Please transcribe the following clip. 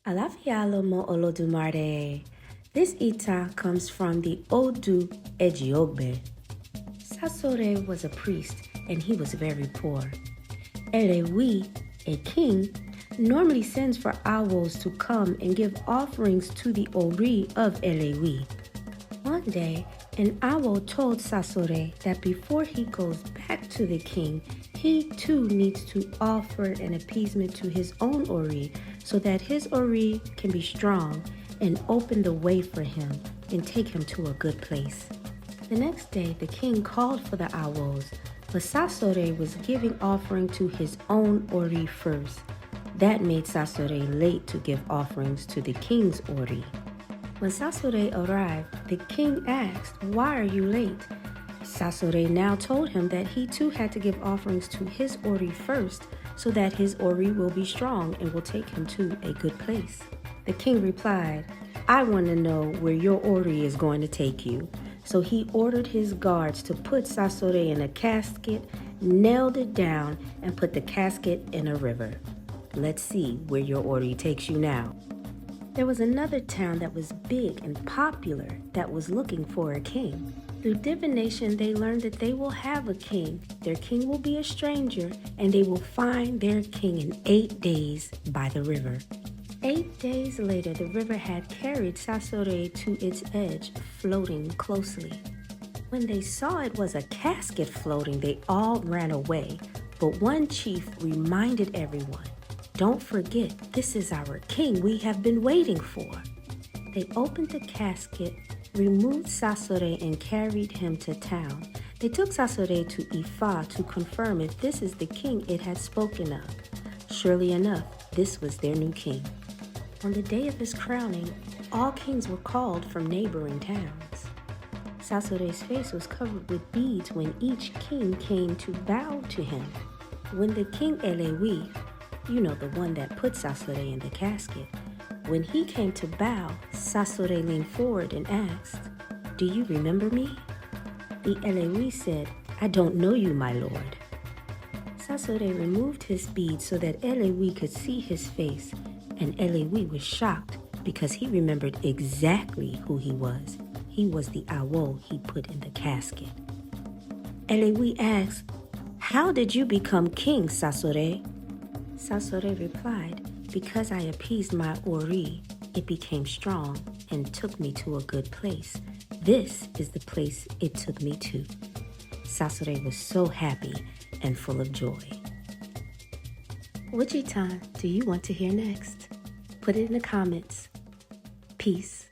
Alafialo mo Olodumare. This ita comes from the Odu Ejiogbe. Sasore was a priest and he was very poor. Elewi, a king, normally sends for owls to come and give offerings to the Ori of Elewi. One day, an owl told Sasore that before he goes back to the king, he too needs to offer an appeasement to his own Ori so that his Ori can be strong and open the way for him and take him to a good place. The next day, the king called for the owls, but Sasore was giving offering to his own Ori first. That made Sasore late to give offerings to the king's Ori. When Sasore arrived, the king asked, "Why are you late?" Sasore now told him that he too had to give offerings to his Ori first so that his Ori will be strong and will take him to a good place. The king replied, "I want to know where your Ori is going to take you." So he ordered his guards to put Sasore in a casket, nailed it down, and put the casket in a river. Let's see where your Ori takes you now. There was another town that was big and popular that was looking for a king. Through divination, they learned that they will have a king. Their king will be a stranger, and they will find their king in 8 days by the river. 8 days later, the river had carried Sasore to its edge, floating closely. When they saw it was a casket floating, they all ran away. But one chief reminded everyone, "Don't forget, this is our king we have been waiting for." They opened the casket, removed Sasore, and carried him to town. They took Sasore to Ifa to confirm if this is the king it had spoken of. Surely enough, this was their new king. On the day of his crowning, all kings were called from neighboring towns. Sasore's face was covered with beads when each king came to bow to him. When the king Elewi, the one that put Sasore in the casket, when he came to bow, Sasore leaned forward and asked, "Do you remember me?" The Elewi said, "I don't know you, my lord." Sasore removed his beads so that Elewi could see his face, and Elewi was shocked because he remembered exactly who he was. He was the owl he put in the casket. Elewi asked, "How did you become king, Sasore?" Sasore replied, "Because I appeased my Ori, it became strong and took me to a good place. This is the place it took me to." Sasore was so happy and full of joy. Which Itan do you want to hear next? Put it in the comments. Peace.